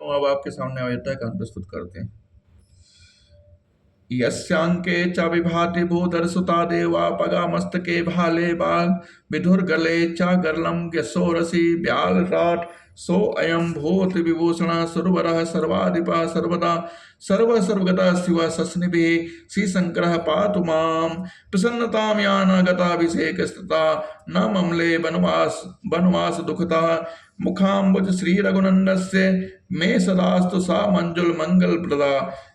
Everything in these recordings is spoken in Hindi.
अब आपके सामने अयोध्या कांड प्रस्तुत करते हैं। यस्यांके च विभाति भूधर सुता देवा पगा मस्तके भाले बाल विधुर गले च गरलम यशोरसी ब्याल राट सो अयम भूत विभूषण सुरवरः सर्वाधिपः सर्वदा सर्व सर्वगता शिव सस्निभि श्री शंकर पातु माम प्रसन्नताम यानागताभिषेक स्थिता न ममले वनवास वनवास दुखता मुखाम्बुज श्री रघुनंदस्य मे सदास्तु सा मंजुल मंगल प्रदा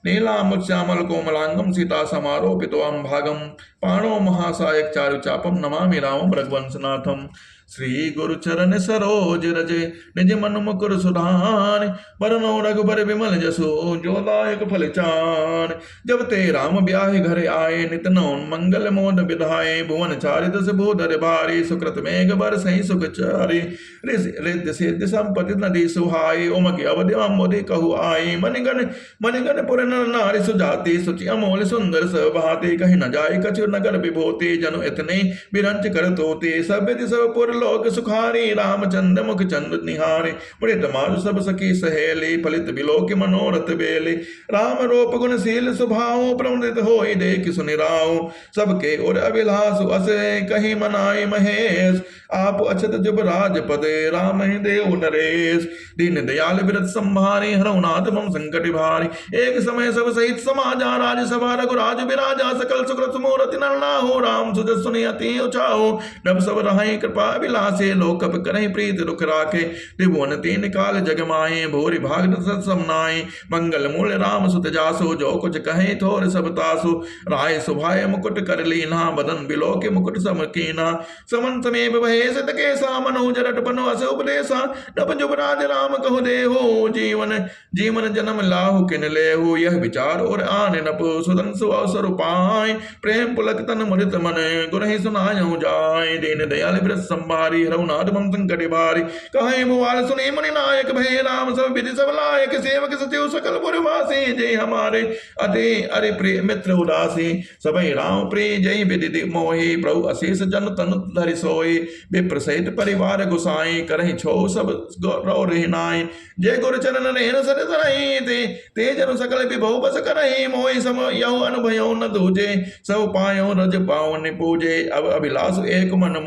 नीलामुच्चामल कोमलांगम सीता समारोपितोऽहं भागम पाणो महासायक चारु चापम नमामि रामं रघुवंशनाथम। श्री गुरु चरण सरोज रज निज मन मुकुर सुधान बरनो रघुबर विमल जसो जोदायक फल चान। जब ते राम ब्याहि घर आए नित नौन मंगल मोद विधाए भुवन चारित से भूधर भारी सुकृत मेघ बर सही सुख चारि रिद्ध सिद्ध संपत्ति नदी सुहाई उमक अवधि अम्बोधि कहु आई मणिगण पुर नर नारी सुजाति सुचि अमोल सुंदर सभाते कहीं न जाय कछु नगर विभूति जनु इतने बिरंच कर तोते सब विधि सब पुर लोक सुखारी रामचंद्र मुख चंद निहारे पुरित मारु सब सखी सहेली फलित बिलोक मनोरथ बेले राम रूप गुणशील स्वभाव प्रमदित होई देख सुनिराव सबके और अभिलाष अस कहीं मनाई महेश आप अछत जुब राज पदे राम ही देव नरेश दीन दयाल बिरत संभारी हरउनाथ मम संकट भारी एक समय सब सहित समाजा राज सभा रघुराज बिराजा सकल सुकृत मूर्ति नरना हो राम सुजस सुनि अति उचाओ नभ सब रहाई कृपा विलासे लोक करहि प्रीत रुख राखे त्रिभुवन तीन काल जग माहे भूरि भाग सत समनाए मंगल मूल राम सुत जासो जो कुछ कहे थोर सब तासु राय सुभाय मुकुट कर लीना बदन बिलो के मुकुट सम कीना समन समेव भय सत के सामनो जरट बनो अस उपदेशा नभ जुबराज राम कहु देहो जीवन जीवन जन्म लाहु किन लेहु यह विचार और आने नप सुदन सु अवसर पाए प्रेम पुलक तन मुदित मन गुरहि सुनायु जाय दीन दयाल ब्रत संभारी रघुनाथ मम संकट भारी कहे मुआल सुने मुनि नायक भय राम सब विधि सब लायक सेवक सचिव सकल पुरवासी जय हमारे अति अरे प्रिय मित्र उदासी सबई राम प्रिय जय विधि मोहि प्रभु अशेष जन तन धरि सोई विप्र सहित परिवार गुसाई करहि छो सब गौरव रहनाई जय गुरु चरण रेन सर सरहि ते जन सकल विभव बस करहि मोहि सम यहु अनुभयो न दूजे सब पायो रज पावन पूजे अब अभिलाष एक मन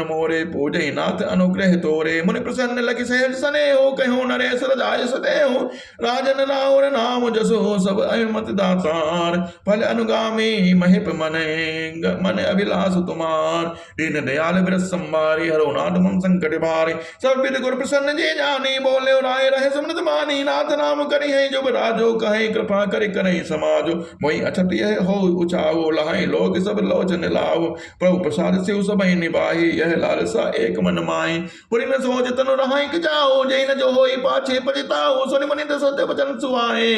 मोरे पूजे नाथ अनुग्रह तोरे मुनि प्रसन्न लखि सहज सने हो कहो नरेश राय सते हो राजन राउर नाम जसो सब अहिमत दातार फल अनुगामी महिप मन अभिलाष तुमार दीन दयाल ब्रत संभारी हरउनाथ मम संकट भारी सब विद गुर प्रसन्न जे जानी बोले राय रहे सुमनत मानी नाथ नाम करी है जुब राजो कहे कृपा करि करहि समाजो मोहि अछत यह हो उचाओ लहाई लोग सब लोचन लाओ प्रभु प्रसाद से सब निभाई यह लालसा एक मन माई पुरी न सोच तनु रहाई कि जाओ जय न जो होई पाछे पछताओ सुनि मुनि सत्य वचन सुहाए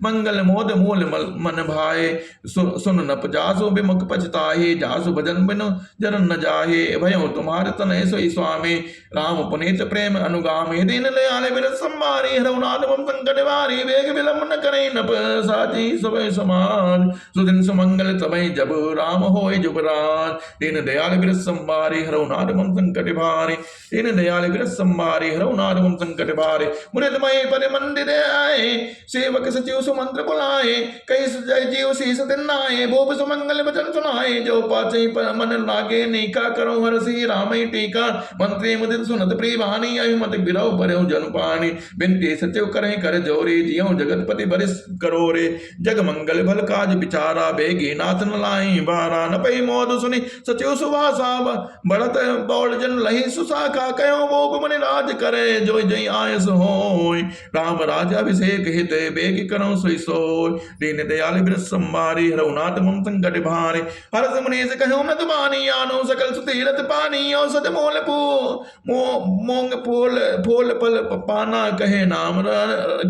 मंगल मोद मूल मन भाए सुन न जासु विमुख पछताहे जासु भजन बिनु जरन न जाहे भयो तुम्हारे तनय सोई स्वामी राम पुनीत प्रेम अनुगामी दीन दयाल बिरत संभारी रघुनाथ मम संकट भारी वेग विलंब न करे नप साची सबय समाज सुदिन सुमंगल तबय जब राम होय जुबराज दीन दयाल बिरत संभारी रघुनाथ मम संकट भारी दीन दयाल बिरत संभारी रघुनाथ मम संकट भारी मुनितमय पद मंदिर आए सेवक सचिव सुमंत्र बुलाए कई जय जीव शीस दिनाए भूप सुमंगल वचन सुनाए जो पाचे मन लागे नीका करो हरसी रामई टीका मंत्री मुदित सुनत प्रियवानी अभिमत बिरव बरहु जन पानी बिनती सचिव करे कर जोरी जियो जगतपति बरिस करोरे जग मंगल भल काज विचारा बेगी नाथ न लाई बारा न पई मोद सुनी सचिव सुवासा बढ़त बौल जन लही सुसाखा कयो भूप मुनि राज करे जो जय आयस होय राम राज अभिषेक हित बेगी करो सोई सोय दीन दयाल ब्रत संभारी रघुनाथ मम संकट भारे हरस मुनीस कहो मत मानी आनो सकल सुतीरथ पानी औसत मोल मोंग फूल फल पाना कहे नाम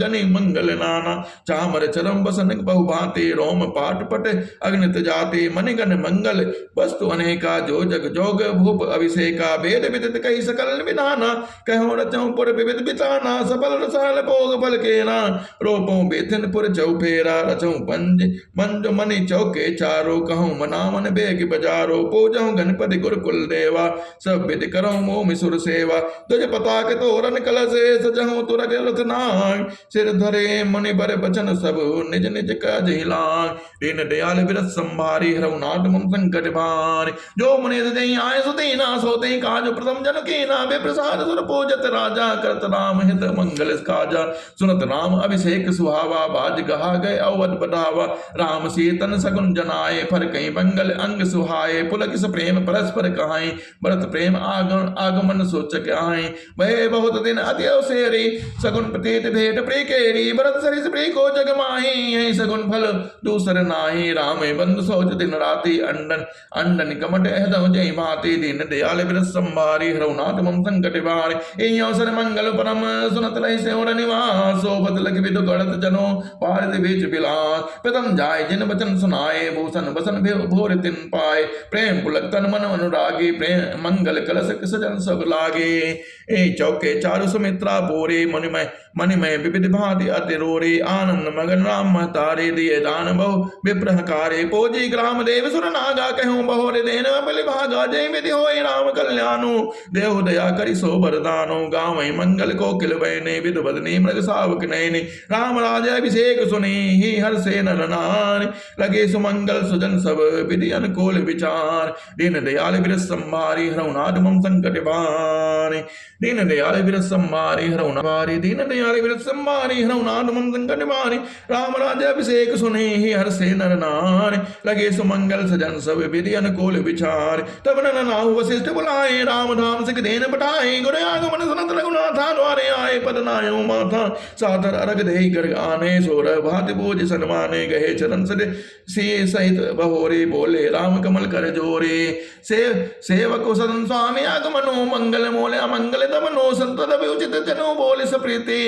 जनि मंगल नाना चामर चरम बसन बहु भांति रोम पाट पट अग्नित जाते मनिगन मंगल वस्तु अनेका जो जग जोग भूप अभिषेका वेद विदित कही सकल विधाना कहो रचौ पुर विविध बिताना सफल रसाल भोग फल केना रोपो बेथिन पुर चौफेरा रचौ पंज मंज मणि चौके चारो कहूँ मना मन बेग बजारो पूजहु गणपति गुरुकुल देवा सब विधि करो मोह सुर सेवा तुझ पताक तोरन कलश सजहु तुरग रतनाग सिर धरे मुनि बर बचन सब निज निज काज हिलाग दीन दयाल विरत संभारी हरऊ नाथ मम संकट भार जो मुनि दई आय सुदीना सोते काज प्रथम जन कीना बेप्रसाद सुर पूजत राजा करत राम हित मंगल काजा सुनत राम अभिषेक सुहावा बाज गहा गए अवध बढ़ावा राम सीतन सगुन जनाए फर कहीं मंगल अंग सुहाए पुलक प्रेम परस्पर कहाई भरत प्रेम आगमन सोचक आए वह बहुत दिन अति अवसेरी सगुन प्रतीत भेट प्रिय केरी भरत सरिस प्रिय को जग माही यही सगुन फल दूसर नाही राम बंधु सोच दिन राति अंडन अंडन कमट हृदय जय भाति दीन दयाल विरत संभारी हरउनाथ मम संकट भारी एहि अवसर मंगल परम सुनत रहि सेवर निवास सोबत लख विदु गणत जनो पारद बीच बिलास प्रथम जाय जिन वचन सुनाए भूषण बसन भोर तिन पाए प्रेम पुलक तन मन अनुरागी प्रेम मंगल कलश सजन सब लागे ए चौके चारु सुमित्रा बोरे मणिमय विविध भांति अति रोरे आनंद मगन राम महतारे दिए दान बहु विप्रहकारे पोजी ग्राम देव सुर नागा कहूँ बहोरे देन बलि भागा जय विधि होय राम कल्याणु देव दया करि सो बरदानो गाँव मंगल को किल बहने विधु बदनी मृग सावक नयनी राम राज अभिषेक सुनी ही हर से नर नार लगे सुमंगल सुजन सब विधि अनुकूल विचार दीन दयाल विरत संभारी हरउनाथ मम संकट भारी दीन दयाल विरत संभारी हरउनाथ भारी दीन दयाल विरत संभारी हरउनाथ मम संकट भारी राम राज अभिषेक सुने ही हर से नर नार लगे सुमंगल सजन सब विधि अनुकूल विचार तब नर नाहु वशिष्ठ बुलाए राम धाम सिख देन बटाए गुर आगमन सुनत रघुनाथा द्वारे आए पद नायो माथा सादर अर्घ देहि कर आने सोर भाति बोझ सन्माने गहे चरण से सहित बहोरे बोले राम कमल कर जोरे सेवक सदन स्वामी आगमनो मंगल मोले अमंगल दमनो संतत उचित जनो बोले सप्रीति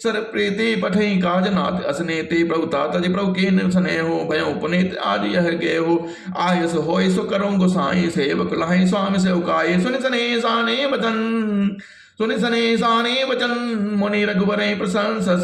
सर प्रीति पठई काज नाथ असनेति प्रभु तातज प्रभु के निर्सने हो भयो पुनीत आज यह गे हो आयस होय सो करो गोसाई सेवक लाहि स्वामी से उकाये सुन सने साने वचन सुनि सने साने वचन मुनि रघुबर प्रशंसस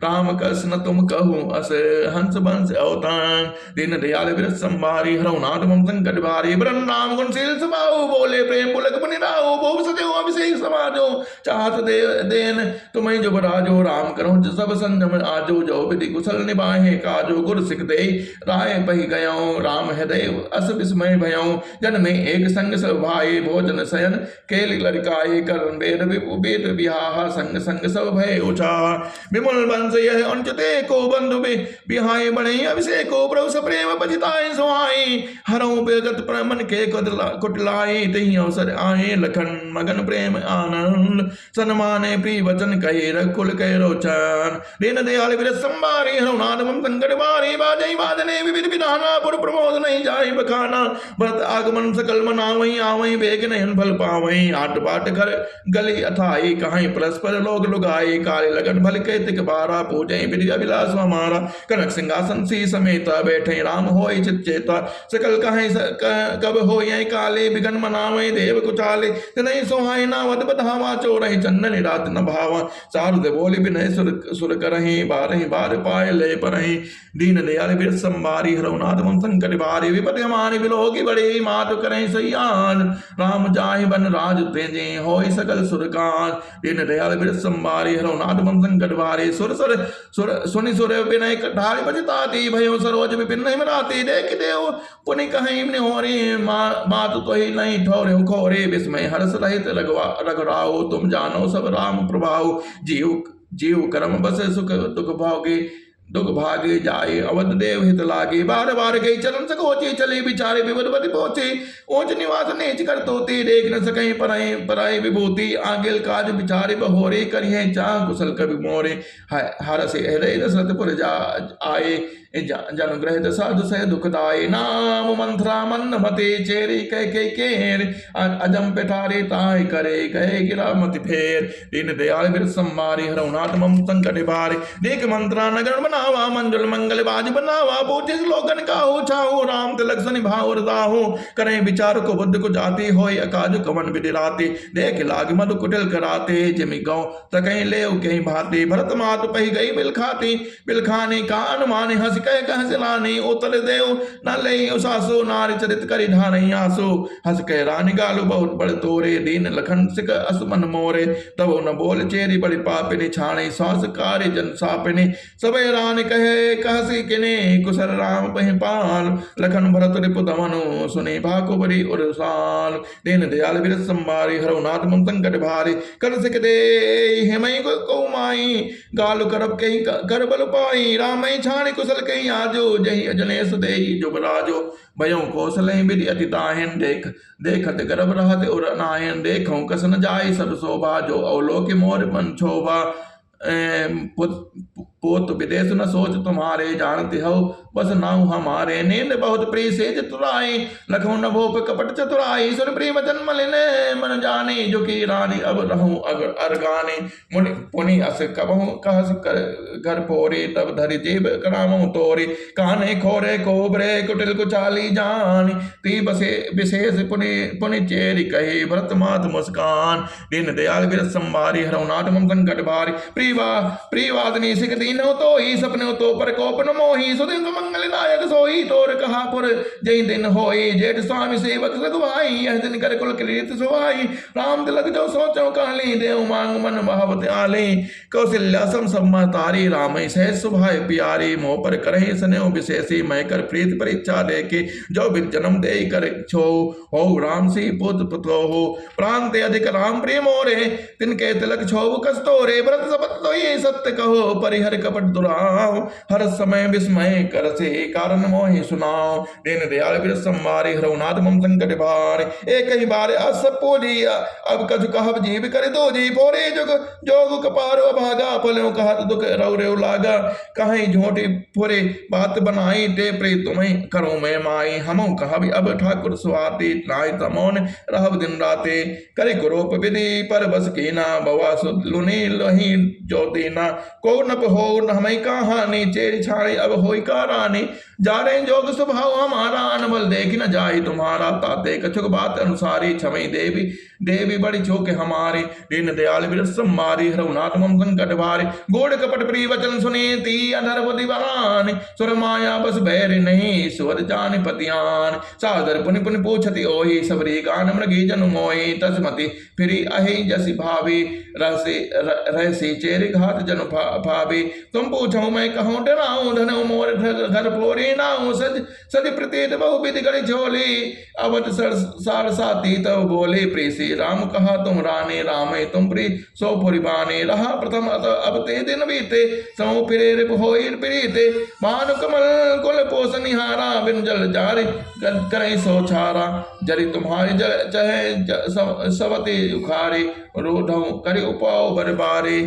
राम कस न तुम कहूँ अस हंस बंस अवतान दीन दयाल विरत संभारी हरउनाथ मम संकट भारी ब्रह्म नाम गुणशील स्वभाव बोले प्रेम पुलक पुनि राहो भोग सदेव अभिषेक समाजो चाहत देन तुम्हें जो बराजो राम करो सब संजम आजो जो विधि कुशल निभाहे काजो गुर सिख दे राय बहि गयो राम हृदय अस विस्मय भयो जन में एक संग सब भाई भोजन शयन केल लड़काए करण वेद वेद विहाह संग संग सब भय उचार विमल वंश यह अंचते को बंधु बिहाय बणे अभिषेक को प्रभु सप्रेम पजिताय सुहाई हरऊ बेगत प्रमन के कुटलाई तही अवसर आए लखन मगन प्रेम आनंद सन्माने प्रिय वचन कहे रकुल कह रोचन दीन दयाल विरत संभारी हरउनाथ मम संकट भारी बाजई बाजने विविध विधाना पुर प्रमोद नहीं जाय बखाना भरत आगमन सकल मनावई आवई बेग नयन फल पावई आट बाट कर गली अथाई कहाई परस्पर लोग लुगाई काले लगन भल के तिक बारा पूजे विधि अभिलाष हमारा कनक सिंहासन सी समेता बैठे राम होय चित चेता सकल कहाई कब होय काले बिगन मनावे देव कुचाले नहीं सोहाय ना वद बधावा चोरहि चंदन रात न भावा चारुद बोले बिनय सुर करहि बारहि बार पाए ले परहि दीन दयाल विरत संभारी हरउनाथ मम संकट भारी विपद हमारी बिलोकी बड़ी मात करहि सयान राम जाहि बन राज तेजे होय सकल सुरकान दीन दयाल विरत संभारी हरउनाथ मम संकट भारी सुर सुनि सुर विनय ढाल बजताती भयो सरोज विपिन हिमराती देख देव पुनि कहीं निहोरी मात तो ही नहीं ठोरे खोरे विस्मय हर्ष रहित रघुराओ तुम जानो सब राम प्रभाव जीव कर्म बस सुख दुख भागे जाए अवध देव हित लागे बार बार गई चरण सकोची चले बिचारे विवधवति पहुंचे ऊंच निवास नेच कर तोते देख न सके पराए विभूति आगिल काज बिचारे बहोरे करिए चाह कुशल कवि मोरे हर से हृदय दशरथपुर जा आए जनुग्रहित साधु सह दुखदाई नाम मंत्रा मन मते चेरी कह के केर अजम पिठारे ताय करे गए गिरा मति फेर दीन दयाल बिर संवारी हरउनाथ मम संकट भारे देख मंत्रा नगर बनावा मंजुल मंगल बाज बनावा पूछे लोगन का हो छाओ राम तिलक सनि भाव दाहो करें विचार को बुद्ध को जाती होय अकाज कवन विदिराते देख लाग मधु कुटिल कराते जिमि गौ तकहीं ले कहीं भाते भरत मात पही गई बिल खाने का अनुमान हंस कह हंसलानी उतर देव न ले उसासो नारी चरित करी ढारई आसो हंस कह रानी गालू बहुत बड़ तोरे दीन लखन सिक असमन मोरे तब न बोल चेरी बड़ी पापिनी छाणे सांस कार्य जन सापिनी सबे रान कहे कहसी किने कुशल राम पहि पाल लखन भरत रिपु दमनु सुने भाको बड़ी उरसाल दीन दयाल बिरस संभारी हरउनाथ मम संकट भारी कर सिक दे हेमई को माई गालु करब कहीं कर बल पाई रामई छाणी कुशल कहीं आजो जही अजनेश देही जुबराजो भयो कौशल विधि अति ताहिन देखत गर्भ रहत उर नायन देखो कस न जाय सब शोभा जो अवलोक मोर मन शोभा पोत विदेश न सोच तुम्हारे जानते हो बस नाउ हमारे नींद बहुत प्रिय सेज तुराई लखो न भोप कपट चतुराई सुर प्रिय वचन मलिने मन जाने जो की रानी अब रहूं अगर अरगाने मुनि पुनि अस कबहु कहस घर पोरे तब धरि जेब करामो तोरे काने खोरे कोबरे कुटिल कुचाली जानी ती बसे विशेष पुनि चेरी कहे भरत मात मुस्कान दीन दयाल बिरस संभारी हरउनाथ मम संकट भारी प्रियवादनी सिख दीन हो तो ही सपने हो तो पर कोपन मोही सुदिन मंगल नायक सोई तोर कहा पुर जय दिन होई जेठ स्वामी सेवक सगवाई यह दिन कर कुल कृत सुहाई राम तिलक जो सोचो काली देव मांग मन भावत आले कौशल्या सम सब तारी राम सह सुभाय प्यारी मोह पर करहि स्नेह विशेषी मैं कर प्रीत परीक्षा देके जो बिद जन्म दे कर छो हो राम सी पुत पुतो हो प्राण ते अधिक राम प्रेम मोरे तिनके तिलक छो कस्तोरे व्रत शपथ तो ये सत्य कहो परिहर कपट दुराव हर समय विस्मय कर से कारण मोहि सुनाओ दीन दयाल बिरस संवारी हरउनाथ मम संकट भारे एक ही बार अस पोली अब कछु कहब जीव कर दो जी पोरे जुग जोग कपारो भागा पलो कहत दुख रौ रे लागा कहीं झोटी पुरे बात बनाई ते प्रे तुम्हें करो मैं माई हमो कहब अब ठाकुर सुहाती नाय तमोन रहब दिन राते करे कुरूप विधि पर बस कीना बवा सुलुनी लही जो दीना को नप हो हमें कहानी चेरी छाड़ी अब होई का रानी जा रहे जोग स्वभाव हमारा अनबल देख न जाए तुम्हारा ताते कछुक बात अनुसारी छमई देवी बड़ी चोक हमारे दीन दयाल बिरस संवारी हरउनाथ मम संकट भारे गोड़ कपट प्रिय वचन सुने ती अधर बुद्धिवान सुर माया बस बैर नहीं सुवर जान पतियान सादर पुनि पुनि पूछति ओहि सबरी गान मृगी जनु मोहि तस्मति फिरी अहि जसि भावी रहसी चेरी घात जनु भावी तुम पूछो मैं कहूँ डराऊं धनो मोर घर पोरी नाऊं सज प्रतीत बहु विधि गढ़ी झोली अवध सार साती तब बोले प्रीसी राम कहा तुम राने रामे तुम प्री सो पुरिबाने रहा प्रथम अब ते दिन बीते समो फिरे रिप होई प्रीते भानु कमल कुल पोष निहारा बिन जल जारे करे सो छारा जरी तुम्हारी चहे सवती उखारे रोधौ करे उपाओ बरबारे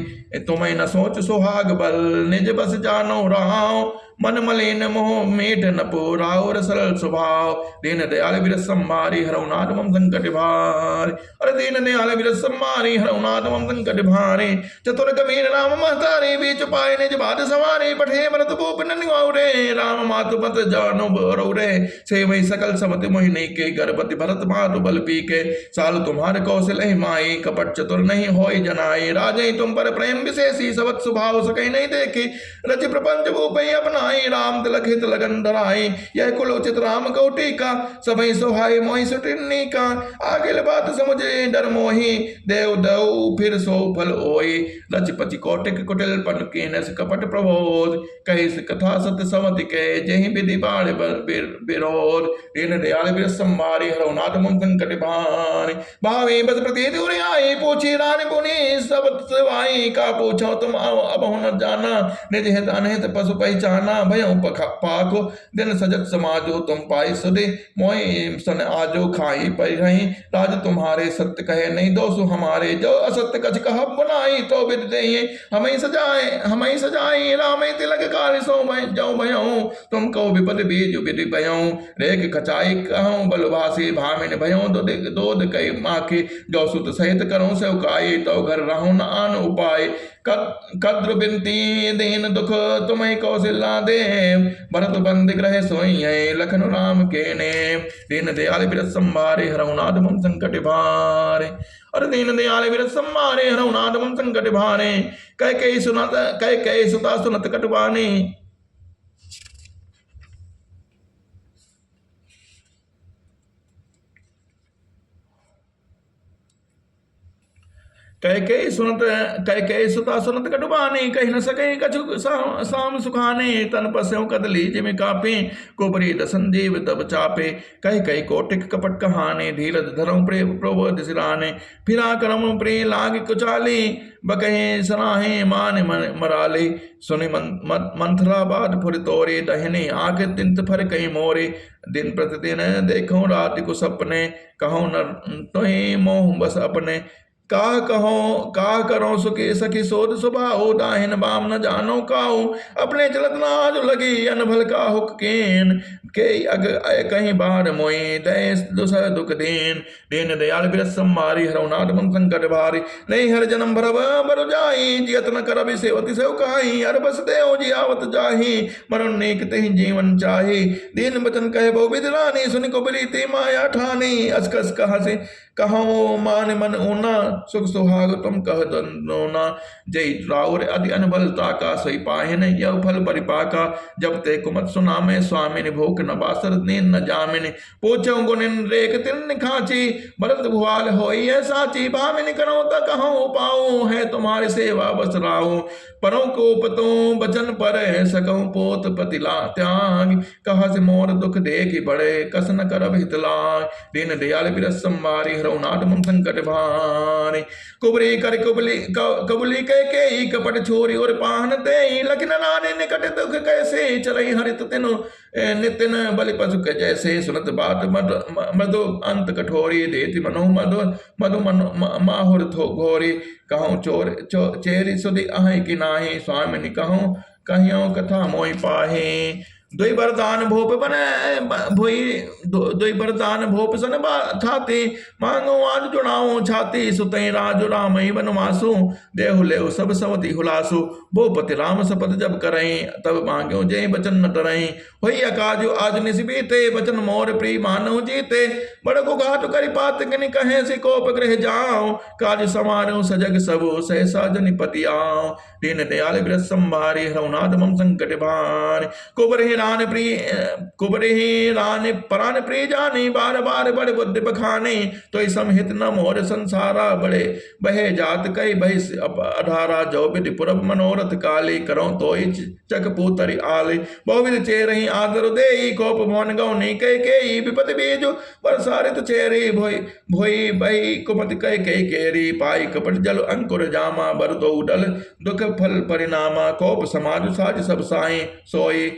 तुम्हें न सोच सुहाग बल निज बस जानो राव मन मलिन मोह मीठ न पुराव सरल स्वभाव दीन दयाल बिरस संभारी हरउनाथ मम संकट भारे अरे दीन दयाल बिरस संभारी हरउनाथ मम संकट भारे चतुर गंभीर राम महतारे बीच पाए निज बात सवारे पठे भरत भूप निवारे राम मातु मत जानो बरौरे से वही सकल समति मोहिनी के गर्भवती भरत मातु बल पी के साल तुम्हारे कौशल माई कपट चतुर नहीं होई जनाई राजे तुम पर प्रेम विशेषी सबत स्वभाव सके नहीं देखे रच प्रपंच भूपई अपना राम तिलक हित लगन धराई यह कुल उचित राम को टीका सबई सोहाई मोहि सुटिन्नी का आगे बात समझे डर मोहि देव दऊ फिर सो फल ओई रचपति कोटिक कुटिल पन कीनस कपट प्रबोध कही कथा सत्य समति के जहि विधि बाण विरोध दीन दयाल बिरस संभारी हरउनाथ मम संकट भारे भावे बस प्रतीत उरे आए पूछी रानी पुनि सब सेवाई, का पूछो तुम अब न जाना, निज हित अनहित पशु पहचाना, भयो पाको दिन सजत समाजो, तुम पाई सुधे मोहि सन आजो, खाई पै रही राज तुम्हारे, सत्य कहे नहीं दोषु हमारे, जो असत्य कछ कह बनाई, तो विद देहि हमें सजाई, राम तिलक कारि सो जो भयऊ, तुम कहो विपद बीज विधि भयऊ, रेख खचाई कहूँ बलवासी, भामिन भयऊ दोध कई माखे, जो सुत सहित करूँ सेवकाई, तो घर रहूँ न आन उपाय, कद्र बिनती दीन दुख तुम्हें कौशल्या दे, भरत बंद ग्रह सोई लखन राम के ने, दीन दयाल बिरस संभारे, हरहुनाथ मम संकट भारे, और दीन दयाल बिरस संभारे, हरहुनाथ मम संकट भारे, कह सुता सुनत कटवानी, कह सुता सुनत कटुबाने, कही न सके कछु साम सुखाने, तन पस्यों कदली जिमि कापे, कुबरी संजीव तब चापे, कह कोटिक कपट कहाने, धीरज धरम प्रबोध सिराने, फिरा करम प्रे लाग कुचाली, बकहे सराहे मान मराले, सुनि मंथराबाद फुर तोरे, दहने आग तिंत फर कहीं मोरे, दिन प्रतिदिन देखो रात को सपने, कहो न तुहि मोह बस अपने, का करो सुखी सखी सोध सुभाओ, दाहिन बाम न जानो काऊ, अपने चलत नाज लगी अनभल का हुक केन, के अग कहीं बार मोई दय दुसह दुख दीन, दीन दयाल बिरस संभारी, हरहुनाथ मम संकट भारी, नहीं हर जन्म भरब बर जाई, जियत न करबि सेवति सेवकाई, अर बस देव जियावत जाही, मरण नेक तेहि जीवन चाही, दीन बचन कहे बहु विधि रानी, सुनि कुबली ते माया ठानी, असकस कहा से कहो मान मन ऊना, सुख सुहाग तुम कह दोना, जय राउर अति अनबलता का, सही पाहिन यह फल परिपाका, जब ते कुमत सुना में स्वामिन, भूख न बासर नींद न जामिन, पूछो गुनिन रेख तिन खाची, भरत भुआल होई है साची, भामिन करो त कहो पाओ, है तुम्हारी सेवा बस राओ, परों को पतों बचन पर सकऊं पोत पतिला त्याग, कहा से मोर दुख देखी बड़े, कस न करब हितलाग, दीन दयाल बिरस संभारी, हरहुनाथ मम संकट भारी, कुबरी कर कबुली के कपट छोरी, और पाहन ते लखन रानी निकट दुख कैसे, चलई हरित तिनु नितिन बलि पशु के जैसे, सुनत बात मधु अंत कठोरी, देति मनो मधु माहुर थो घोरी, कहूँ चेरी सुधि अहि कि नाही, स्वामिनी कहूँ कहियो कथा मोहि पाहे, दुई बरदान भोप बने भोई, दुई बरदान भोप सन थाती, मांगो आज जुड़ाऊं छाती, सुतई राजु राम ही बनवासु, देहु लेहु सब सवती हुलासु, भोपति राम सपथ जब करई, तब मांग्यो जय बचन न डरई, होई अकाजु आज निस्बीते, बचन मोर प्रिय मानव जीते, बड़ को घाट करि पात किनि कहे से कोप गृह जाओ, काज समारो सजग सबु, सहसा जनिपति आओ, दीन दयाल बिरस संभारी, हरहुनाथ मम संकट भारी, कुबरे रान परान प्रिय जाने, बार बार बड़े बुद्धि बखाने, तो समहित न मोर संसारा, बड़े बहे जात कई बहि अधारा, जो विधि पुरब मनोरथ काली, करो तो चक पूतरी आले, बहुविध चेरही आदर देई, कोप भवन गौनी के विपद बीजु, बरसारित चेरी भोई बही कुमत कह केरी, पाई कपट जल अंकुर जामा, बर तो उडल दुख फल परिणामा, कोप समाज साज सब साई सोई,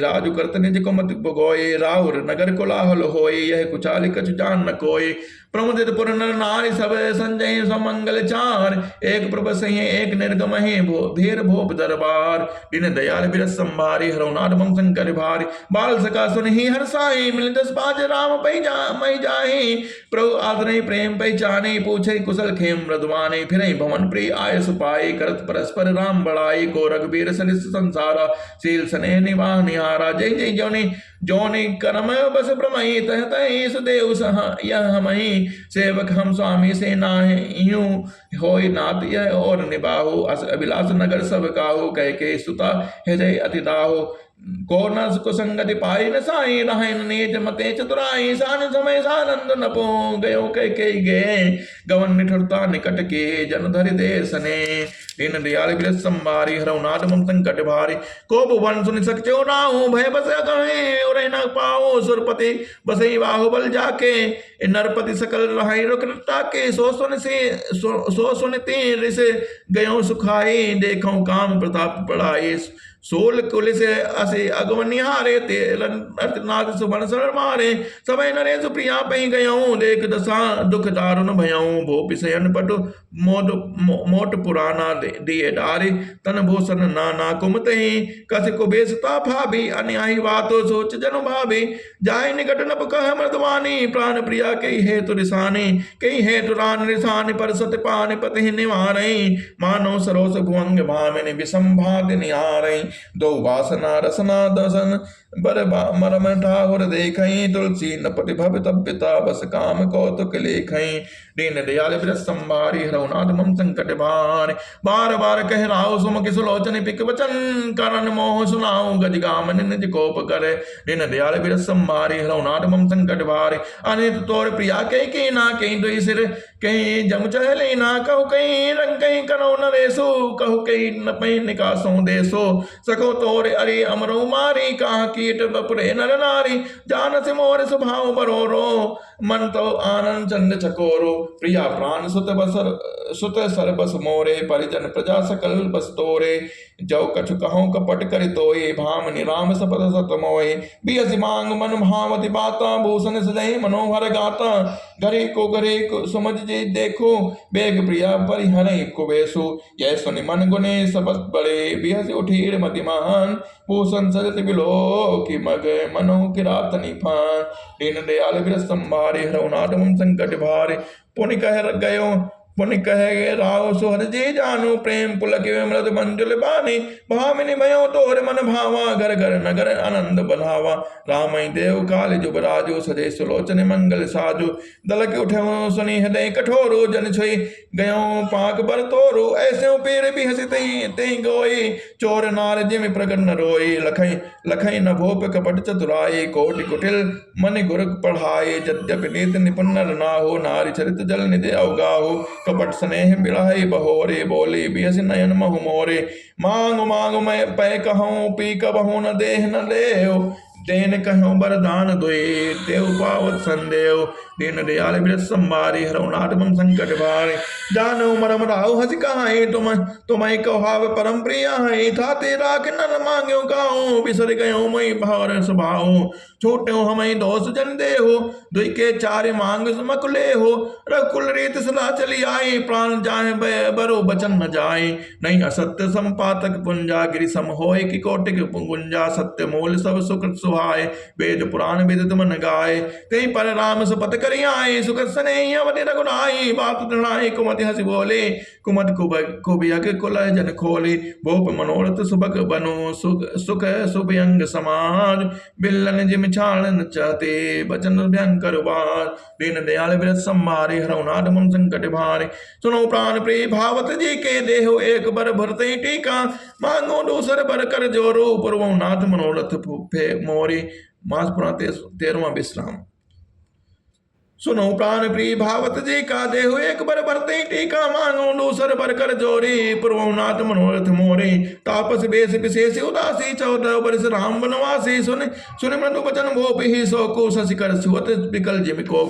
राजु करत निज कुमत भगोए, राहुर नगर कोलाहल होए, यह कुचाली कछु जान न कोई, प्रमुदित पुर नर नारी सब संजय समंगल चार, एक प्रभ सही एक निर्गम है धीर भोप दरबार, दीन दयाल बिरस संभारी, हरहुनाथ मम संकट भारी, बाल सका सुनहि हर्षाई, मिल दस पाज राम मई जाहि, प्रभु आदरहि प्रेम पहचाने, पूछे कुशल खेम मृदवाने, फिर भवन प्रिय आय सुपाई, करत परस्पर राम बड़ाई, को रघुबीर सरिस संसारा, शील स्नेह निवाह निहारा, जय जय जोनि करम बस प्रमहि, तह तहि सुदेव सह यह हमहि, सेवक हम स्वामी से नाहि यूं, होय नात यह और निबाहु, अस अभिलाष नगर सब काहू, कह के सुता हृदय अति दाहु, को न सुख संगति पाई न साई रहन नेज मते चतुराई सान समय सानंद न पो गयो कह गे गवन निठुरता निकट के जन धरि देसने दीन दयाल बिरस संभारी हरौ नाथ मम संकट भारी को भुवन सुनि सक राहु भय बस कहे उरे न पाओ सुरपति बसई बाहुबल जाके नरपति सकल रहाई रुकता के सो सुन ते रिस गयो सुखाई देखो काम प्रताप पढ़ाई सोल कुलिस असे अगवन निहारे नाथ सुबन सर मारे समय नरे सुप्रिया पही गयऊं देख दशा दुख दारुण भयऊं भो पिसयन पटु मोट पुराना दिए डारे तन भूषण नाना कुमत ही कस को बेसता भाभी अन्यायी बातो सोच जन भाभी जाय निकट नप कह मृदवानी प्राण प्रिया कई हेतु रिसानी कई हेतु रान रिसानी पर सत पान पति निवारई मानो सरोस भुवंग भामिनी विसंभात निहारई दो वासना रसना दसन बर मरम ठाकुर देखई तुलसी न पति भव तब पिता बस काम कौतुक लेखई दीन दयाल बिरस संभारी हरौनाथ मम संकट भार बार बार कह राव सुमुख सुलोचन पिक वचन करण मोह सुनाऊं गज गामन निज कोप करे दीन दयाल बिरस संभारी हरौनाथ मम संकट भार अनित तोर प्रिया कहीं की ना कहीं दुई सिर कहीं जम चहले ना कहु कहीं रंग कहीं करो नरेसो कहु कहीं न पही निकासों देसो सको तोर अरे अमरो मारी कहा कीट बपुरे नर नारी जान से मोर स्वभाव बरोरो मन तो आनंद चंद चकोरो प्रिया प्राण सुत सर बस मोरे परिजन प्रजा सकल बस तोरे जो कछु कहो कपट कर तोये भाम निराम सपद सत मोये बियसि मांग मन भावति बाता भूषण सजहि मनोहर गाता घरे को समझ जे देखो बेग प्रिया परिहर को बेसु यह सुनि मन गुने सबस बड़े बियसि उठीर मतिमान भूषण सजति बिलो कि मग मनो किरात निफान दीन दयाल बिरस संभारे हरौनाथ मम संकट भारे पुनि कह गयो पुनि कहे राव सुहर जी जानु प्रेम पुलक मृद मंजुल बानी भामिनी भयो तोर मन भावा घर घर नगर आनंद बधावा रामई देव काल जुब राजो सजे सुलोचन मंगल साजु दलक उठो सुनी हृदय कठोरो जन छुई गयो पाक बर तोरो ऐसे पेर भी हसी तई गोई चोर नार जिम प्रगट न रोई लखई न भोप कपट चतुराई कोटि कुटिल मन गुर पढ़ाए यद्यपि नीत निपुण ना हो नारी चरित जल निधि अवगाहो कपट स्नेह बिलाही बहोरे बोले बियस नयन महु मोरे मांग मैं पै कहूँ पी कबहू न देह न लेव तेन कहूँ बरदान दुए देव पावत संदेव दीन दयाल बिरस संभारी हरौनाथ मम संकट भारे जानो मरम राहु हसी कहाई तुम्हें कहाव परम प्रिय है था तेरा कि न मांग्यो गाऊं बिसर गयो मई भार स्वभाव छोटे हमें दोष जन दे हो दुई के चार मांग समक ले हो रकुल रीत सदा चली आई प्राण जाए बरो बचन न जाए नहीं असत्य संपातक पुंजा गिरि सम होय कि कोटिक गुंजा सत्य मूल सब सुख सुहाय वेद पुराण विदित मन गाय कहीं पर राम सुपत करी आए सुख सने अवधि रघुनाई बात दृढ़ाई कुमति हंसी बोले कुमत कुबियक कुल जन खोले भोप मनोरथ सुबक बनो सुख सुभयंग समाज बिल्लन जिम छाड़न चाहते बचन भयंकर बार दीन दयाल बिरस संभारे हरौनाथ मम संकट भारे सुनो प्राण प्रिय भावत जी के देहो एक बर भरते टीका मांगो दूसर बर कर जोरो पूर्वो नाथ मनोरथ फे मोरे मास पुराण 13वां विश्राम। सुनो प्राण प्रिय भावत जी का देहो एक बर भरते टीका मांगो दूसर बर कर जोरी पूर्वनाथ मनोरथ मोरे तापस बेस विशेष उदासी 14 वर्ष राम वनवासी सुन मृदु बचन भोप ही सो को शशिकर सुवत विकल जिम को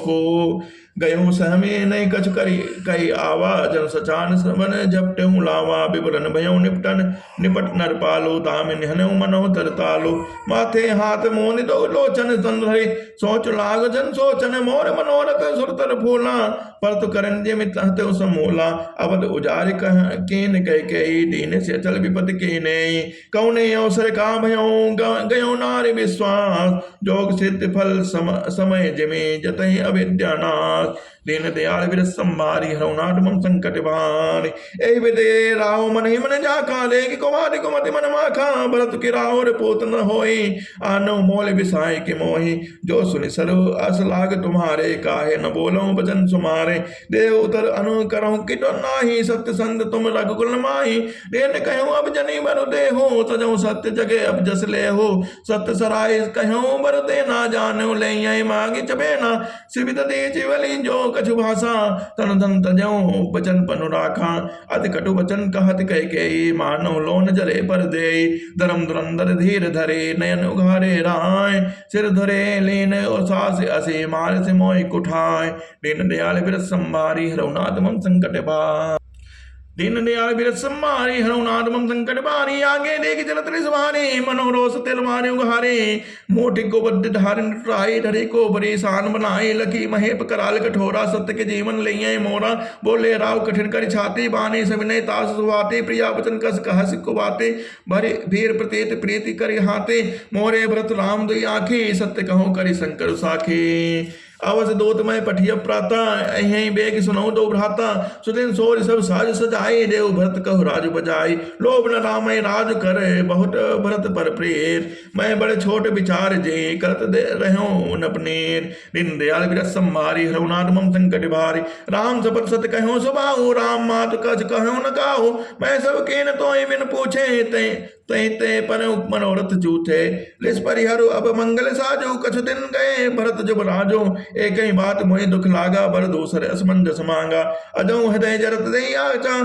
गयो सहमे नहीं कछ करी कई आवा जन सचान श्रवण झपटे लावा बिबरन भयो निपट नर पालो ताम निहनो मनो तरतालो माथे हाथ मोन दो लोचन तंद्रे सोच लाग जन सोचन मोर मनोरथ सुरतर फूला पर तो करन जे मित हते समूला अवध उजार कह केन कह कई दीन से चल विपत के नहीं कौने अवसर का भयो गयो नारी विश्वास जोग सिद्ध फल समय जिमे जतहि अविद्यानाश दीन दयाल बिरस संभारी हरौनाथ मम संकट भारी। ए विदे राव मन ही मन जा काले कि कुमारी कुमति मन माखा भरत की राव रे पोत न होई आनो मोल बिसाई के मोही जो सुनि सरु अस लाग तुम्हारे काहे न बोलो बचन सुमारे देव उतर अनु करहु किटो नाही सत्य संत तुम रघुकुल माही देन कहूँ अब जनी बर दे हो सजऊ सत्य जगे अब जस ले हो सत्य सराय कहूँ बर दे ना जानो ले मांगी चबेना सिवित दे जीवली जो कछु भाषा तन धन तजऊ बचन पनु राखा अति कटु वचन कहत कह के मानो लोन जरे पर दे धर्म धुरंधर धीर धरे नयन उघारे राय सिर धरे लीन और सास असे मार से मोहि कुठाय दीन दयाल बिरस संभारी हरौनाथ मम संकट भार। दीन दयाल बिरस संभारी हरौनाथ मम संकट भारी आगे देख चलत रिसवारी मनोरोस तिलवारे उघारे मोटी को बद्ध धारण राय धरे को परेशान बनाए लकी महेप कराल कठोरा सत्य के जीवन लइये मोरा बोले राव कठिन कर छाती बाने सविनय तास सुवाते प्रिया वचन कस कहस को बाते भरे भीर प्रतीत प्रीति कर हाथे मोरे भरत राम दुई आँखी सत्य कहो करि शंकर साखे अवस दोत मैं पठिय प्राता अहि बेग सुनऊ दो भ्राता सुदिन सोर सब साज सजाई देव भरत कहु राज बजाई लोभ न रामय राज करे बहुत भरत पर प्रेर मैं बड़े छोट विचार जे करत दे रहो नपनेर दिन दयाल बिरस संभारी हरौनाथ मम संकट भारी राम सपत सत कहो सुबाहु राम मात कछ कहो न काहू मैं सब केन तोय बिन पूछे ते पर मनोरथ जूथे लिस परिहरु अब मंगल साजो कछु दिन गए भरत जुब राजो एक ही बात मोहि दुख लागा बर दूसरे असमंजस मांगा अजो हृदय जरत दे आचा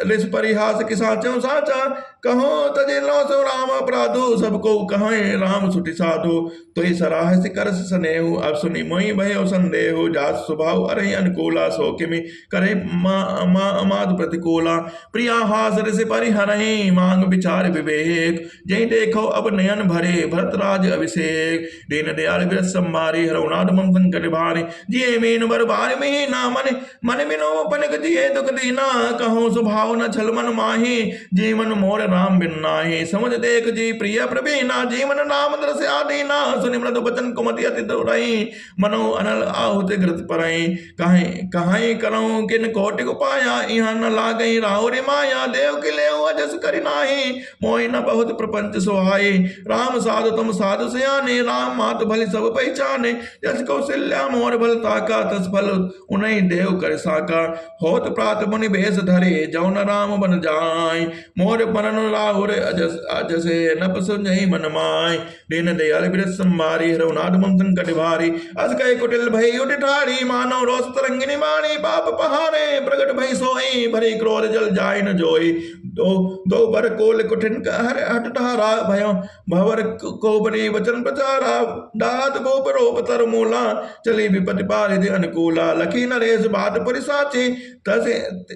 लिस परिहास कि साचो साचा कहो तजे लो सो राम अपराधो सबको कहे राम सुटि साधो तो ही सराहस कर स्नेहु अब सुनी मोहि भयो संदेहो जात स्वभाव अरे अनुकूला सो किमि करे माद प्रतिकूला प्रिया हास ऋषि परिहरहि मांग विचार विवेक जय देखो अब नयन भरे भरतराज अभिषेक दीन दयाल बिरस संभारी हरौनाथ मम संकट भारी जिये मीन बर बार में ना मन मिनो पनक जिये दुख दीना कहो स्वभाव न छल मन माही जीवन मोर राम बिन नाही समझ देख जी प्रिय प्रवीणा जीवन नाम दरस आदीना सुनि मृद वचन कुमति अति दुरई मनो अनल आहुति घृत परई कहीं कहीं करऊं किन कोटि उपाया इहाँ न लागई राहु रे माया देव के ले अजस करि नाही मोहि न बहुत प्रपंच सुहाए राम साधु तुम साधु सयाने राम मात भली सब पहचाने जस कौशल्या मोर बल ताका तस फल उन्हीं देव कर साका होत प्रात मुनि भेष धरे जौन राम बन जाय मोर परन राहुर अजस अजसे नप सुझई मन माय दीन दयाल बिरस संभारी हरौनाथ मम संकट भारी अस कहे कुटिल भई उठ ठाड़ी मानव रोष तरंगिनी मारी पाप पहारे प्रगट भई सोई भरी क्रोध जल जाय न जोई दो बर कोल कुठिन हर हट ठारा भयो भवर को बने वचन प्रचारा दात गोप रोप तर मूला चली विपति पारिधि अनुकूला लखी नरेश बात परिसाची तसे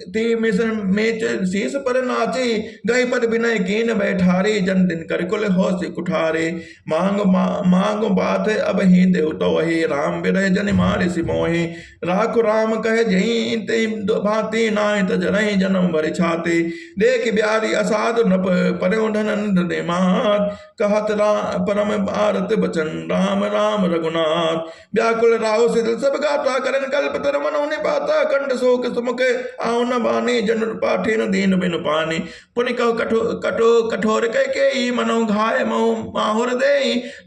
ती मिशन मेच शीस पर नाची गई पद विनय कीन बैठारी जन दिन कर कुल होश कुठारे मांग बात अब ही देव तो वही राम विरह जन मारे सिमोहि राख राम कह जही ते भांति नाय तजरहि जन्म भरि छाते देख ब्यारी असाध नप परयो धनन मात कहत परम भारत बचन राम राम रघुनाथ व्याकुल राव सिदल सब गाता करन कल्प तर मनो निपाता कंठ शोक सुमुख आओ न बानी जन पाठे न दीन बिन पानी पुनि कहो कठोर कह के मनो घाय मो माहुर दे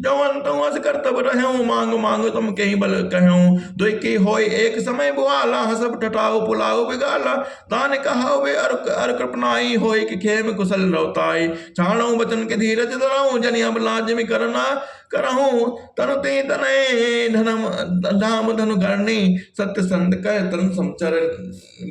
जो अंत अस करतब रहूं मांग मांग तुम कहीं बल कहूं दुई की होय एक समय बुआला हसब ठटाओ पुलाओ बिगाला तान कहाओ वे अर कृपनाई होय कि खेम कुशल रवताई छाणो बचन के धीरज धराऊं जनि अब लाजमि करना करहूं तनु ते तनय धनम धाम धनु करनी सत्य संत कह तन समचर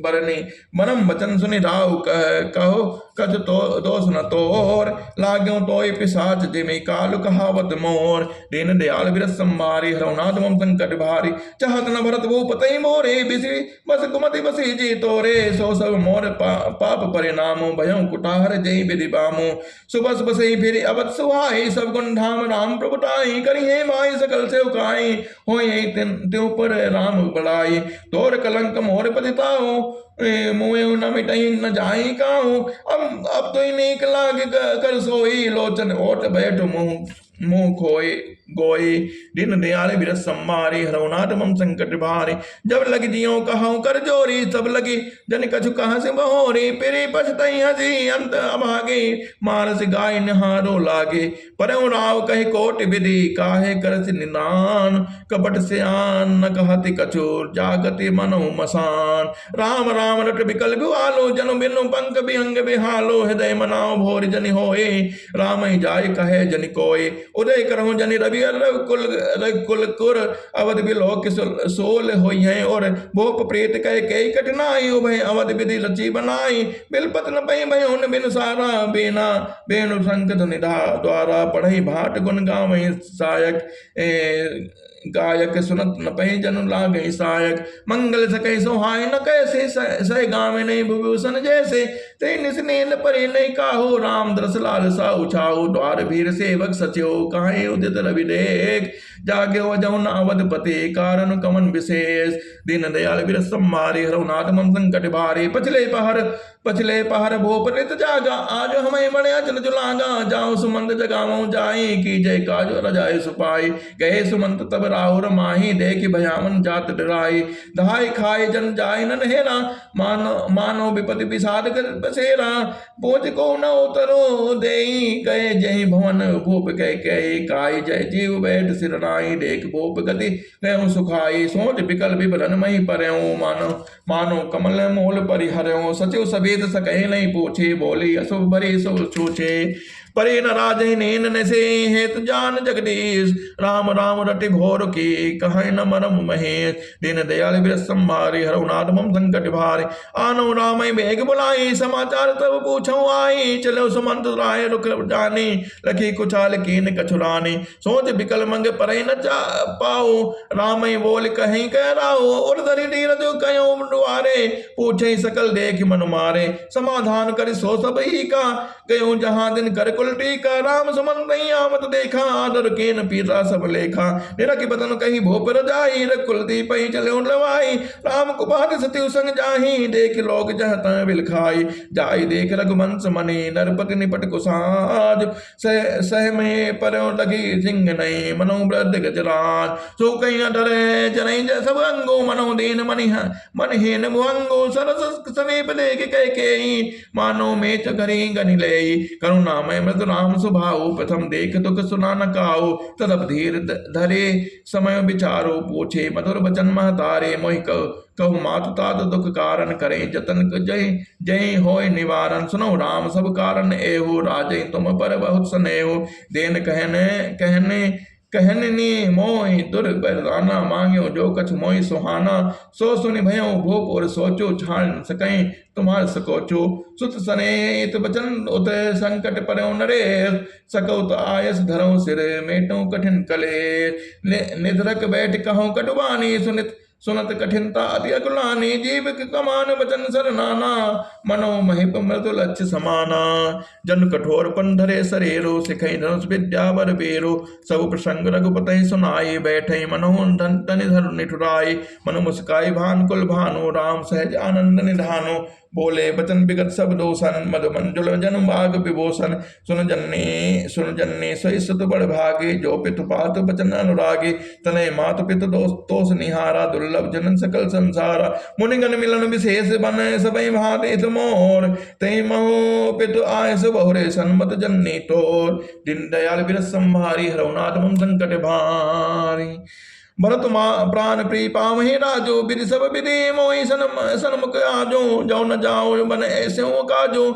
बरनी मनम वचन सुनि राव कहो कछ तो दोष न तोर लाग्यो तोय पिशाच जिमि कालु कहावत मोर दीन दयाल बिरस संभारी हरौनाथ मम संकट भारी चाहत न भरत भूपति मोरे बिसी बस कुमति बसी जी तोरे सो सब मोर पाप परिणामो भयं कुटार जय विधि बामो सुबस बसई फिर अवत सुहाई सब गुण धाम राम प्रभुताई करी हे माई सकल से उकाई हो त्यों पर राम बड़ाई तोर कलंक मोर पतिताओ मुँह न मिटाई न जाई काहू अब तो ही नीक लाग कर सोई लोचन ओट बैठ मुँह मुँह खोए गोए। दीन दयाल बिरस सम्मारे हरौ नाथ मम संकट भारे। जब लग जियो कहूँ कर जोरी, सब लगी जन कछु कहाँ से बहोरे। पेरे पछतई हसी अंत अभागे, मानस गाय निहारो लागे। परउ राव कहे कोटि विधि, काहे करस निदान। कपट से आन न कहति कछु, जागति मनो मसान। राम राम रट बिकल बिवालो, जनु बिनु पंक बिहंग बिहालो। हृदय मनाओ भोर जनि होए, राम ही जाय कहे जनि कोय। उदय करहु जनि रवि रघुकुल कुर, अवध बिलोक सोल होई हैं। और भोप प्रेत कह कई कठिनाई, उभय अवध विधि रची बनाई। बिलपत न पई भय बिन सारा, बेना बेणु शंख धुनि द्वारा। पढ़ई भाट गुण गावई सायक, गायक सुनत न पै जनु लागई सायक। मंगल सकै सोहाय न कैसे, सह गावे नहीं विभूषण जैसे। ते निस नील परे नहीं काहू, राम दरस लाल सा उछाऊ। द्वार भीर सेवक सच्यो, काहे उदित रवि देख। जागे वजहुन अवधपते, कारण कमन विशेष। दीन दयाल बिरस सम्मारे, हरौ नाथ मम संकट भारे। पछले पहर भोप नित जागा, आज हमें बड़े अचल जुलागा। जाओ सुमंत जगावो जाई, की जय काज रजाय सुपाई। गए सुमंत तब राहुर माही, देखि भयावन जात डराई। दहाई खाए जन जाय न हेरा, मानो विपति विषाद कर बसेरा। पोच को न उतरो देई, गए जय भवन भूप कह काई। जय जीव बैठ सिर नाई, देख भूप गति गयो सुखाई। सोच बिकल विबलन मही परयो, मानो कमल मोल परिहरयो। सचिव सभेद सकहि नहीं पूछे, बोली अशुभ भरे सो छूछे। परे न राजहि नेन नसे, हेतु जान जगदीश। राम राम रटि घोर की, कहे न मरम महेश। दीन दयाल बिरस सम्भारे, हरौ नाथ मम संकट भारे। आनो राम बेग बुलाई, समाचार तब पूछौ आई। चलो सुमंत राय रुख जाने, लखी कुचाल कीन कछुराने। सोच बिकल मंग परे न पाओ, राम बोल कहीं कह राओ। और धरि धीरज कयो दुआरे, पूछे सकल देख मन मारे। समाधान कर सो सब ही का, गयो जहां दिन कर कुल टीका। राम सुमन नहीं आमत देखा, आदर केन पीता सब लेखा। निरखि बदन कहीं भोप रजाई, रघुकुल दीप ही चले लवाई। राम कुपात सत्यु संग जाही, देख लोग जह तह बिल खाई। जाई देख रघुवंश मणि, नरपति निपट कुसाज। सह में पर लगी सिंह नहीं, मनो वृद्ध गजराज। सो कहीं न डरे जनई सब अंगो, मनो दीन मनहीन भुअंगो। सरस समीप देख कह मानो मेच घरी गनि लेई। करुणामय मृत राम सुभाऊ, प्रथम देख दुख सुना न काऊ। तदप धीर धरे समय विचारो, पूछे मधुर बचन महतारे। मोहि कहु मातु तात दुख कारण, करे जतन जय जय होय निवारण। सुनो राम सब कारण एहो, राजे तुम पर बहुत स्नेहो। देन कहने मोहि दुर्बरदाना, मांग्यो जो कछ मोहि सुहाना। सो सुनि भयो भूप और सोचो, छाड़ सकै तुम्हार सकोचो। सुत सनेत बचन उत संकट परयो नरेश। सकौत आयस धरौ सिर, मेटो कठिन कलेश। निधरक बैठ कहो कटुबानी, सुनत कठिनता अति अकुलानी। जीव कमान बचन सर नाना, मनो महिप मृदु लक्ष्य समाना। जन कठोर पन धरे सरेरो, सिखई धनुष विद्या बर बेरो। सब प्रसंग रघुपति सुनाई, बैठे मनो धनि धर निठुराई। मनु मुस्काई भान कुल भानो, राम सहज आनंद निधानो। बोले बचन विगत सब दोषन, मधु मंजुल जन बाग विभूषण। सुन जन्ने सोई सुत बड़ भागे, जो पितु पात बचन अनुरागे। तनय मातु पितु तोष निहारा, दुर्लभ जनन सकल संसारा। मुनिगण मिलन विशेष बन, सबई भाते मोर। तय महो पितु आयस बहुरे, सन्मत जननी तोर। दीन दयाल बिरस सम्भारी, हरौ नाथ मम संकट भारी। भरत प्राण प्रिय पावहि राजो, विधि सब विधि मोहि सन्मुख आजो। जाओ न जाओ बन ऐसे हो काजो,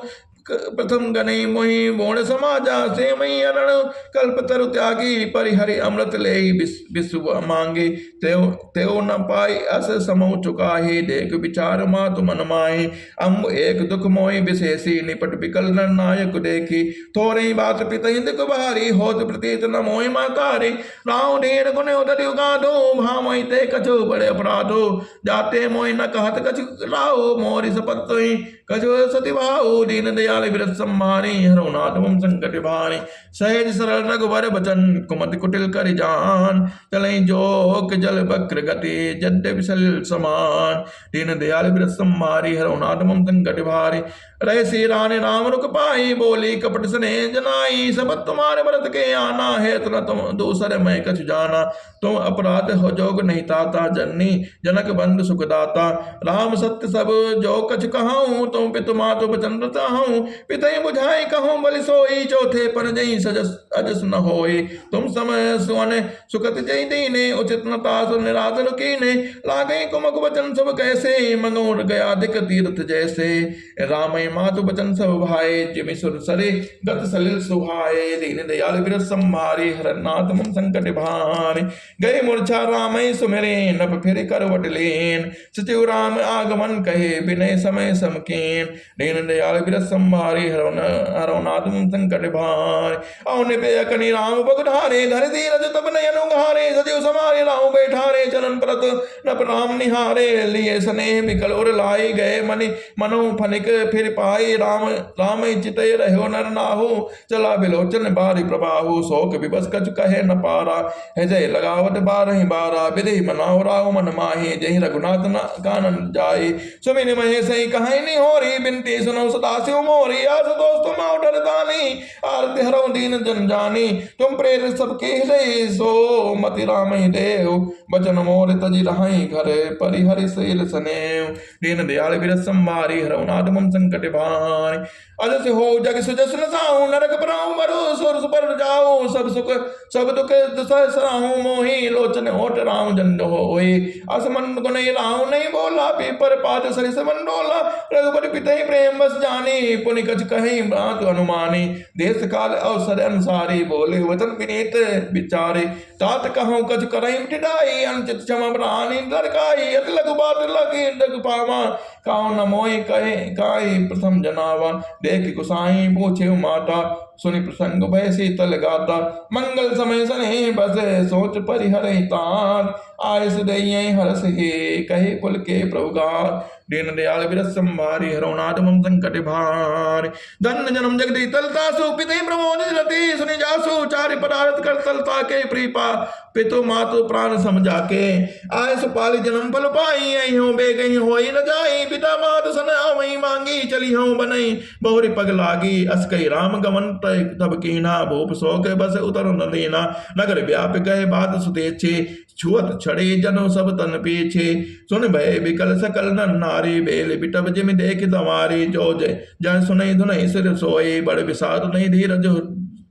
प्रथम गणई मोहि बोण समाजा। से मई अरण कल्प तरु त्यागी, परिहरि अमृत ले विश्व मांगे। त्यो न पाई अस समो चुकाहे, देख विचार मातु मन माहे। अम्ब एक दुख मोहि विशेषी, निपट विकल नायक देखी। थोरे बात पितहि दुख भारी, होत प्रतीत न मोहि महतारी। राव ढेर गुण उदरि उगाधो, भामहि ते कछु बड़े अपराधो। जाते मोहि न कहत कछु राहो, मोरि सपत तोहि कछु सति भाऊ। दीन दयाल बिरस सम्भारी, हरौ नाथ मम संकट भारी। सहज सरल रघुबर बचन, कुमति कुटिल करि जान। चलई जोक जल वक्र गति, यद्यपि सलिल समान। दीन दयाल बिरस सम्भारी, हरौ नाथ मम संकट भारी। रहे सी रानी राम रुक पाई, बोली कपट स्नेह जनाई, सबत तुम्हारे व्रत के आना है, तना तुम दूसरे मैं कछ जाना, तुम अपराध हो जोग नहीं ताता, जननी जनक बंधु सुखदाता, राम सत्य सब जो कछ कहाऊं, तुम पितु मातु बचन रताहूं, पितई बुझाई कहूं बलि सोई, चौथे पर जई सजस अजस न होई, तुम समय सुवन सुखत जई दीने, उचित न तासु निरात लुकीने, लागे कुमक वचन सब कैसे, मंगो गया दिक तीर्थ जैसे, रामय मातु बचन सब भाए, जिमि सुर सरे गत सलिल सुहाए, दीन दयाल बिरस संभारे, हरनाथ मम संकट भारे, गए मूर्छा रामय सुमिरे, नभ फिर करवट लेन, सचिव राम आगमन कहे, विनय समय समकेन, दीन दयाल बिरस संभारे, हरनाथ मम संकट भारे, औने पे अकनि राम बगधारे, धर धीरज तब नयन उघारे, सचिव समारे राम बैठारे, चरण परत नप राम निहारे, लिए स्नेह बिकल उर लाई, गए मनि मनो फनिक फिर पाई, राम राम चितय रहो नर नाहु, चला बिलोचन बारी प्रभाहु, शोक विबस कछ कहे न पारा, हृदय लगावत बारहि बारा, विधि मनाओ राव मन माहि, जहि रघुनाथ कानन जाय, सुमिन महे सही कहाई नहीं होरी, बिनती सुनो सदा शिव मोरी, आस दोस्त तुम डर दानी, आरती हरो दीन जन जानी, तुम प्रेर सबके हृदय सो, मति राम ही देव, बचन मोर तजी रहाई घर, परिहरि शील सनेव, दीन दयाल बिरस संभारी, हरनाथ मम संकट भारी, अजस हो जग सुजस न साहू, नरक पराऊ मरु सुर पर जाऊं, सब सुख सब दुख सहसराहू, मोहि लोचन ओट राम जन होई, असमन गुण राहू नहीं बोला, पीपर पात सरिस मंडोला, रघुपति पितहि प्रेम बस जानी, पुनि कछ कहीं बात अनुमानी, देश काल अवसर अनुसारी, बोले वचन विनीत विचारे, तात कहूँ कछ करहीं टिडाई, अनुचित क्षमा प्राणी दरकाई, अति लघु बात लगी डग पावा, काऊ न मोहि कहे काई प्रथम जनावा, देख गुसाई पूछे माता, सुनि प्रसंग भय शीतल गाता, मंगल समय सने बसे, सोच परिहरहि तात, आयस दई हरस हे, कहे पुल के प्रभुगार, दीन दयाल बिरस संभारी, हरनाथ मम संकट भारी, धन जन्म जगदी तलतासु, पितहि प्रमोद रति, सुनि जासु, चारि पदार्थ कर तलता के प्रीपा, पितु मातु प्राण समझा के, आयस पाली जन्म फल पाई, अहियों बेगहि होई न जाई, पिता मातु सन आवई मांगी, चली हूँ बनई बहुरी पग लागी, अस कई राम गमन तब कीना, भूप शोक बस उतर न देना, नगर व्याप गए बात सुतेछे, छुअत छड़े जनो सब तन पीछे, सुन भय बिकल सकल नर नारी, बेल बिटब जिमि देख तमारी, जो जय सुनई धुनई सिर सोई, बड़ विषाद नहीं धीरज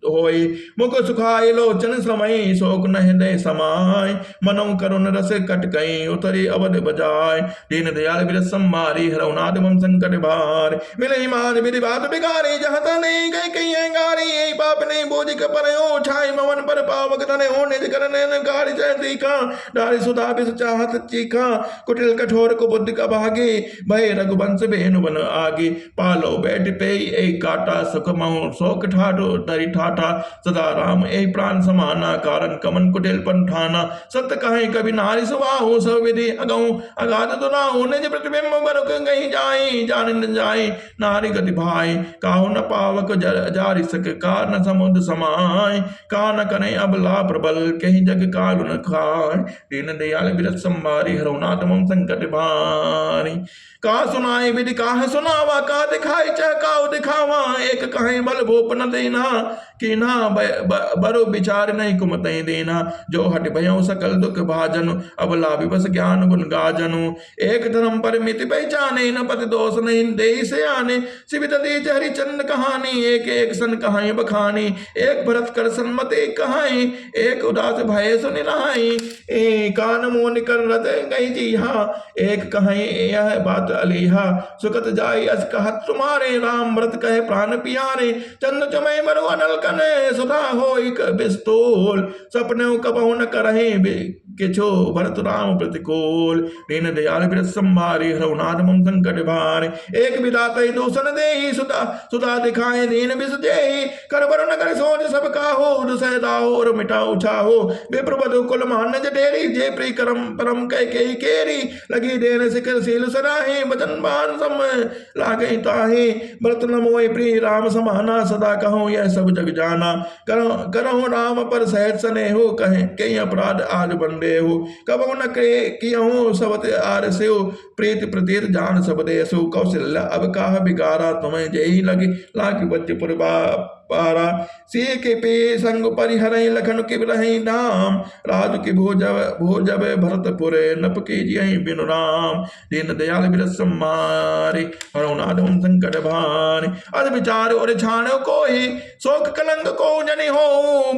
होई, मुख सुखाय लोचन समय, शोक न हृदय समाय, मनो करुण रस कट कई, उतरी अवध बजाय, दीन दयाल बिरस संभारी, हरनाथ मम संकट भार, मिलहि मान विधि बात बिगारी, जहाँ तने गए कई अंगारी, यही पाप नहीं बोझिक परयो, छाई मवन पर पावक तने हो, निज करने नकारी जय तीखा, डारी सुधा बिस चाहत चीखा, कुटिल कठोर को बुद्धि का भागे, भय रघुवंश बेनु बन आगे, पालो बैठ पे एक काटा, सुख महु शोक ठाठो दरी ठाठा, सदा राम ए प्राण समाना, कारण कमन कुटिल पंठाना, सत्य कहे कभी नारी सुबाहु, सब विधि अगऊ अगाध दुराहु, निज प्रतिबिंब बरुक गई जाई, जान न जाई नारी गति भाई, काहु न पावक जारि सक, कार न समुद्र समाय, का न कने अबला प्रबल, कहीं जग काल न खाय, दीन दयाल बिरस संभारी, हरनाथ मम संकट भारी, का सुनाई विधि काह सुनावा, का दिखाई चह काहु दिखावा, एक कहीं बल भूप न देना, कीना बरो विचार नहीं कुमतई देना, जो हट भयो सकल दुख भाजनु, अबला विवश ज्ञान गुण गाजनु, एक धर्म पर मिति पहचाने, न पति दोष नहीं दे से आने, सिवित दी चहरी चंद कहानी, एक एक सन कहाई बखानी, एक भरत कर सन्मत एक कहाई, एक उदास भय सुनि रहाई, एक कान मोन कर रत गई जीहा, एक कहाई यह बात अलीहा, सुकत जाई अस कहत तुम्हारे, राम व्रत कहे प्राण पियारे, चंद चमय मरु अनल कने, सुधा होई बिस्तूल, सपने कबहु न करहि किछो, भरत राम प्रतिकूल, दीन दयाल बिरस संभारी, हरनाथ मम संकट भारी, एक विधाता दूषण देहि, सुधा दिखाए दीन बिस जेहि, कर बर न कर सोच सब काहो, दुसह दाहो और मिटाओ छाहो, विप्र बधु कुल मान जटेरी, जे प्री करम परम कह के केरी, लगी देन सिकर सील सराहे, बचन बान सम लागे ताहे, भरत न मोहि प्रिय राम समाना, सदा कहो यह सब जग जाना, करहु राम पर सहज स्नेहो, कहे कई अपराध आज बंदे देहु कबहु न कियहु सबत आर सेव प्रीत प्रतीत जान सब देसु कौशल्य अब काह बिगारा तुम्हें जय लगी लागी बच्चपुर पारा से के पे संग परिहर लखन के रही नाम राज के भोजब भरतपुर नप के जिय बिनु राम दीन दयाल बिरस मारे हरुणादम संकट भारी अद विचार और छाणो को ही शोक कलंक को जनि हो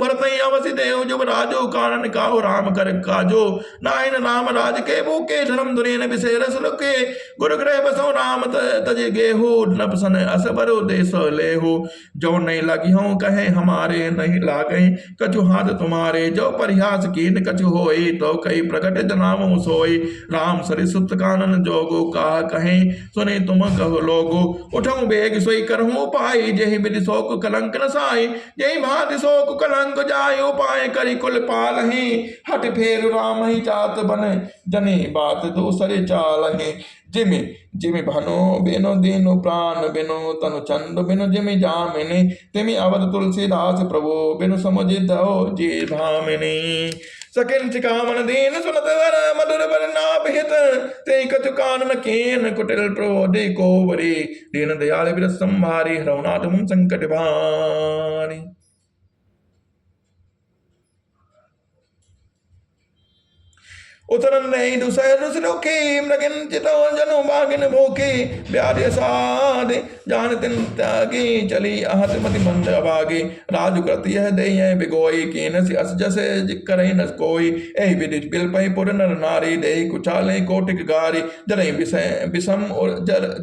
भरत अवसि देव जुब राजो कारण काहो राम कर काजो नाइन राम राज के भूखे धर्म दुरेन विषय रस के गुरु ग्रह बसो राम तज गेहू नपसन असबरो देश लेहू जो नहीं लगी हूँ कहे हमारे नहीं लागे कछु हाथ तुम्हारे जो परिहास कीन कछु होई तो कई प्रकट जनामो सोई राम सरिसुत कानन जोगो कहा कहे सुने तुम कहो लोगो उठऊं बेग सोई करहूं पाई जही विधि शोक कलंक न साई जही भांति शोक कलंक जाय उपाय करी कुल पालहि हट फेर राम ही चात बन जनी बात दूसरे चालहि जिमि जिमि भनो बिनो दीनु प्राण बिनु तनु चंद बिनु जिमि जामिनी तिमि अवध तुलसीदास प्रभु बिनु समुझ दो जी भामिनी सकिंच कामन दीन सुनत वर मधुर वर नाभित ते कछु कानन कीन कुटिल प्रोदि कोवरी दीन दयाल बिरस संभारी रघुनाथ मुम संकट भारी। उतरन नहीं दुसर रुसरुखी मृगन चितो जनु बागिन भूखी ब्याज साध जान तिन त्यागी चली आहत मति मंद अभागी राजु कृति यह दे बिगोई कीन अस जसे करई न कोई एहि विधि बिलपई पुर नर नारी दे कुचाले कोटिक गारी जरई विषम और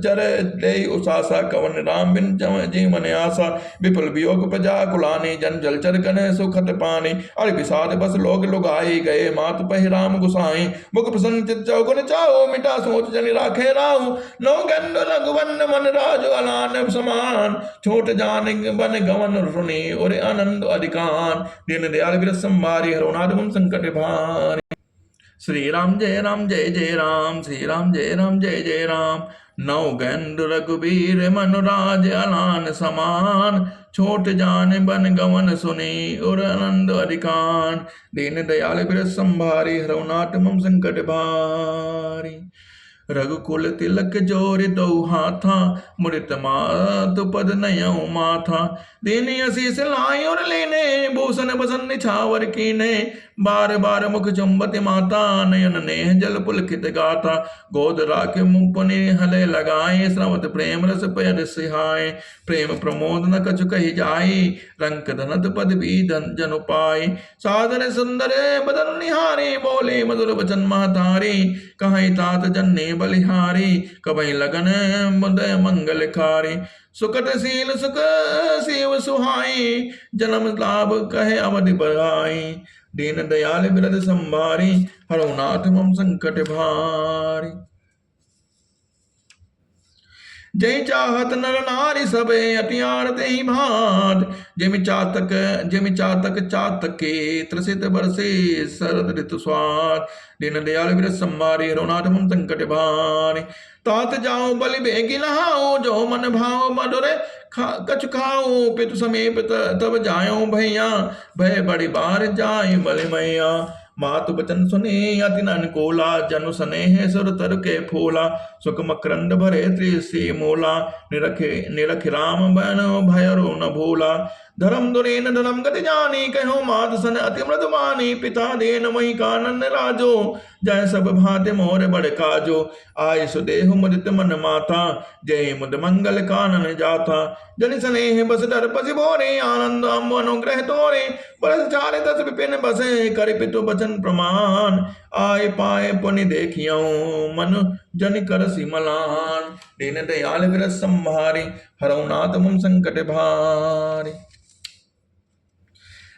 जर दे उसासा कवन राम बिन जीवन आसा विपुल वियोग प्रजा कुलानी जन जल चर कन सुखत पानी अरे विषाद बस लोग लुगाई गए मात पहि राम गुसाई मुख प्रसन्न चित चौगुन चाहो मिटा सोच जनि राखे राहु नौ गंड रघुवन मन राज अलान समान छोट जान बन गवन रुनि और आनंद अधिकान दीन दयाल बिरस संभारी हरुणाध मुम संकट भारी। श्री राम जय राम श्री राम जय जय राम नौ गंड रघुबीर मनुराज अलान समान छोट जान बन गवन सुनी और आनंद अधिकान दीन दयाल बिरस संभारी हरुनाथ मम संकट भारी। रघुकुल तिलक जोर दो हाथा मुरित मातु पद नयौ माथा देने असीस लाई और लेने भूषण बसन निछावर कीने बार बार मुख चुंबती माता नयन नेह जल पुलकित गाता गोद राखे मुपुनि हले लगाए श्रवत प्रेम रस पय सिहाय प्रेम प्रमोद न कछु कही जाई रंक धनत पद भी धन जन पाई सादर सुंदर बदन निहारी बोले मधुर वचन महतारी कहीं तात जन्ने बलिहारी कबई लगन मुदय मंगल खारी सुकट सील सुख शिव सुहाई जन्म लाभ कहे अवधि बढ़ाई दीन दयाल बिरद संभारी हरुनाथ मम संकट भारी। जय चाहत नर नारी सबे अटियार ते ही भात जिमि चातक चातके त्रसित बरसे शरद ऋतु स्वाद दीन दयाल बिरस संभारी हरुनाथ मम संकट भारी। तात जाओ बलि बेगी नहाओ जो मन भाव मधुर कछु खाओ पितु समीप तब जायो भैया भय बड़ी बार जाय बलि मैया मातु बचन सुने अति अनुकूला जनु स्नेह सुर तर के फूला सुख मकरंद भरे त्रिसी मूला निरख राम बन भयरो न भूला धर्म दुरेन धर्म गति जानी कहो मात सन अति मृदुमानी पिता देन वही कानन राजो जय सब भांति मोर बड़ काजो आय सुदेह मुदित मन माता जय मुद मंगल कानन जाता जन स्नेह बस डर पसि भोरे आनंद अम्ब अनुग्रह तोरे बरस चारे दस विपिन बसे कर पितु बचन प्रमाण आय पाए पुनि देखियो मन जन कर सिमलान दीन दयाल बिरस संभारी हरुनाथ मम संकट भारी।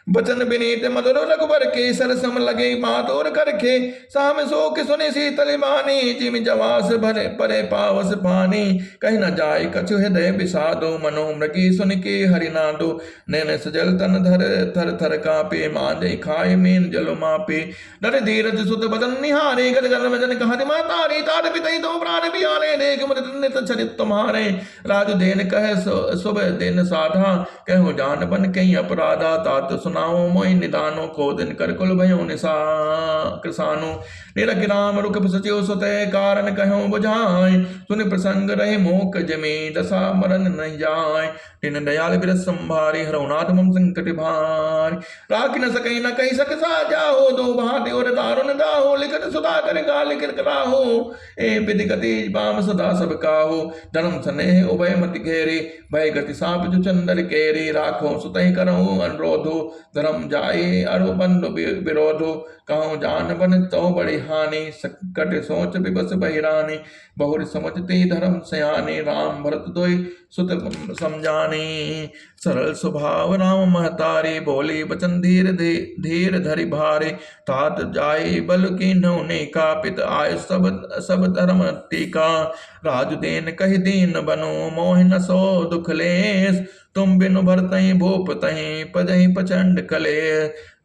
बचन विनीत मधुर रघुबर के सरसम लगे मातोर करके साम शोक सुने शीतल बानी जिमि जवास भरे परे पावस पानी कहीं न जाय कछु हृदय विषादो मनो मृगी सुन के हरिनादो नैन सजल तन धर थर थर कापे मांजे खाए मीन जल मापे नर धीरज सुत बदन निहारे गद गद में जन कहति मातारी तात पितई तो प्राण बिहारे देख मुद नित चरित तुम्हारे राज देन कहे सुबह दिन साधा कहूँ जान बन कहीं अपराधा तात सुन सुनाओ मोहि निदानो को दिन कर कुल भयो निसा किसानो निरख राम रुख सचिव सुतय कारण कहो बुझाय सुन प्रसंग रहे मोक जमे दशा मरण नहीं जाय दिन दयाल बिरस संभारे हरौनाथ मम संकट भार राख न सकई न कही सक साजा हो दो भाते और दारुण दाहो लिखत सुधा कर गा लिखत कराहो ए विधि गति बाम सदा सब काहो धर्म स्नेह उभय मति घेरे भय गति साप जो चंदर केरे राखो सुतहि करो अनुरोधो धर्म जाए अरु बंधु विरोधो कहूँ जान बन तो बड़ी हानि संकट सोच विबस बहिरानी बहुरी समझते धर्म सयाने राम भरत दोई सुत समझाने सरल स्वभाव राम महतारे बोले बचन धीर धीर धरि भारे तात जाए बल की नौने का पित आय सब धर्म टीका राजु देन कहि दीन बनो मोह न सो दुख लेस तुम बिनु भरतहि भूप तहि पजहि प्रचंड कले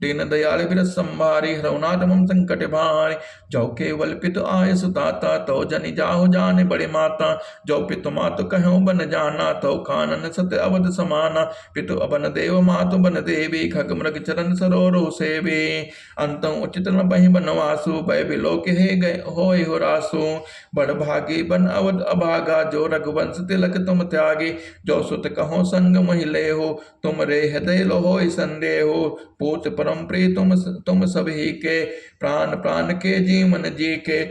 दीन दयाल बिरस संभारी हरौनाथ मम संकट भारी जो केवल पितु आय सुताता तो जनि जाहु जाने बड़े माता जो पितु मातु कहो बन जाना तो कानन सत्य अवध समाना पितु अबन देव मातु बन देवी खग मृग चरण सरोरो सेवी अंतम उचित न बहि बनवासु भय बिलोक हे गए होय हो रासु बड़ भागी बन अवध अभागा जो रघुवंश तिलक तुम त्यागी जो सुत कहो संग महिले हो तुम रे हृदय लो होय संदेह हो पूत परम प्रिय तुम सभी के प्राण प्राण के जीवन जी के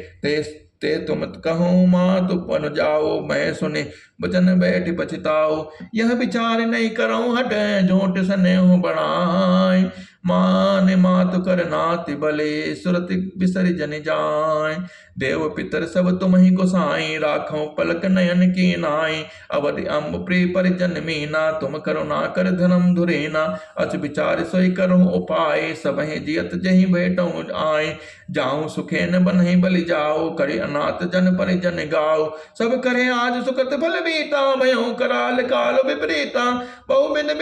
ते तुम कहो मात पन जाओ मैं सुने बचन बैठ पछताओ यह विचार नहीं करो हट झोट स्नेह बढ़ाए मान मातु कर नाति बले सुरति बिसर जन जाय देव पितर सब तुम ही गोसाई राखो पलक नयन की नाई अवधि अम्ब प्रिय परिजन मीना तुम करुणा कर धर्म धुरेना अच विचार सोई करो उपाय सब जियत जही भेटो आए जाऊं सुखे न बनहि बलि जाओ करे अनाथ जन परिजन गाओ सब करे आज सुकृत फल बीता भयो कराल काल विपरीता बहु बिन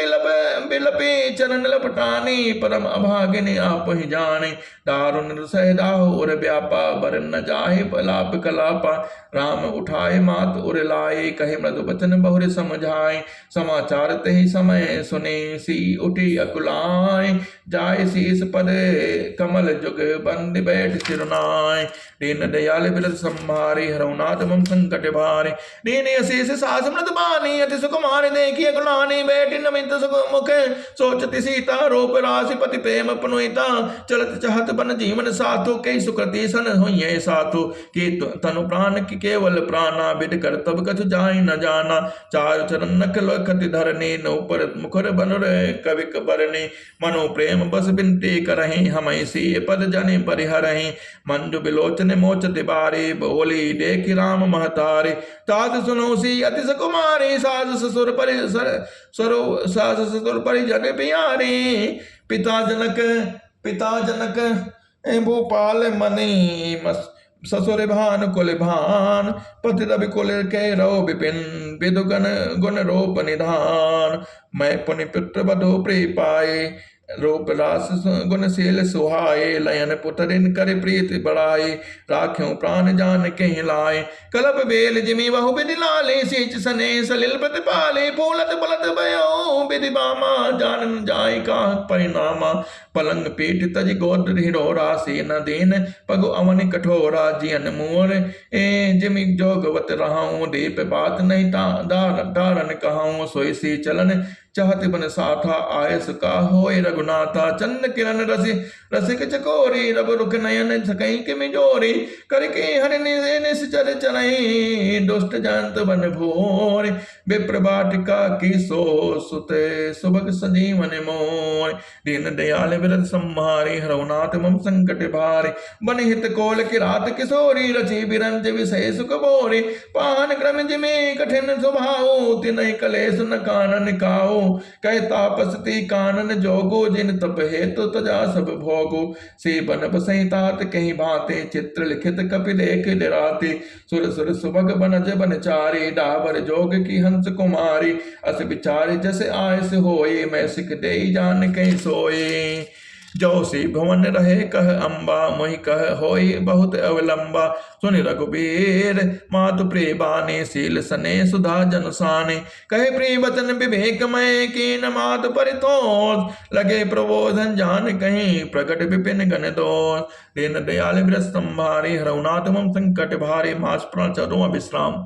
बिलपे चरण लपटानी परम अभागिनी आप ही जाने दारुण सहदाहो उर व्यापा बर न जाहे पलाप कलापा राम उठाए मात उर लाए कहे मृदु बचन बहुरे समझाए समाचार तही समय सुने सी उठी अकुलाए जाय शीस पद कमल जुग बंद बैठ चिरनाय दीन दयाल बिरस संभारे हरौनाथ मम संकट भारे दीन अशेष सास मृद बानी अति सुकुमार देखिए गुलानी बैठी नमित सुख मुख सोचति सीता रूप राशि पति प्रेम पनुता चलत चाहत बन जीवन साथो कई सुकृति सन होइए साथो के तनु प्राण की केवल प्राणा बिड कर तब कछु जाय न जाना चार चरण नख लखति धरने नो पर मुखर बनुर कविक बरने मनो प्रेम बस बिनती करहि हमहि सी पद जने परिहरहि मंजु बिलोचन मोच दिबारे बोली देख राम महतारे तात सुनो सी अति सुकुमारी सास ससुर परि सास ससुर परिजन प्यारे पिता जनक भूपाल मनी ससुर भान कुल भान पति रवि कुल के रो विपिन विदु गुण रूप निधान मैं पुनि पुत्र बधु प्रिय पाए रूप रास गुणशील सुहाए लयन पुतरिन कर प्रीति बढ़ाए राख्यों प्राण जान के लाए कलप बेल जिमी बहु विधि लाले सींच सने सलिल प्रतिपाले फूलत बलत भयो विधि बामा जान जाय का परिणामा पलंग पीठ तज गोद हिरोरा सीन दीन पगु अवन कठोरा जियन मोर ए जिमि जोगवत रहाऊं दीप बात नहीं दारन कहाऊं सोई सी चलन चाहत बन साथा आयस का होय रघुनाथा चंद किरण रसिक चकोरी रब रुख नयन सकई के मिजोरी करके हरि निश्चर चरई दुष्ट जंत बन भोर विप्र बाटिका की सो सुते सुभग सजीवन मोर दीन दयाल बिरद संहारी हरौनाथ मम संकट भारे बन हित कोल की रात किशोरी रची बिरंज विषय सुख बोरी पान क्रम जिमे कठिन स्वभाव तिनहि कलेश न कानन काओ कह तापसती कानन जोगो जिन तप हेतु तजा सब भोगो से बन बसई तात कहीं भाते चित्र लिखित कपि लेख डराते सुर सुर सुभग बनज बनचारी डाबर जोग की हंस कुमारी अस विचारे जैसे आयस होए मैं सिख दे जान कहीं सोए जो सी भवन रहे कह अम्बा मोहि कह होई बहुत अवलंबा। सुनि रघुबीर मातु प्रियबानी शील सने सुधा जनसाने। कहे प्रिय वचन विवेकमय कीन मातु परितोष। लगे प्रबोधन जान कहीं प्रकट विपिन गण दोष। दीन दयाल व्रत संभारे हरहुनाथ मम संकट भारे। मास प्रण चरो विश्राम।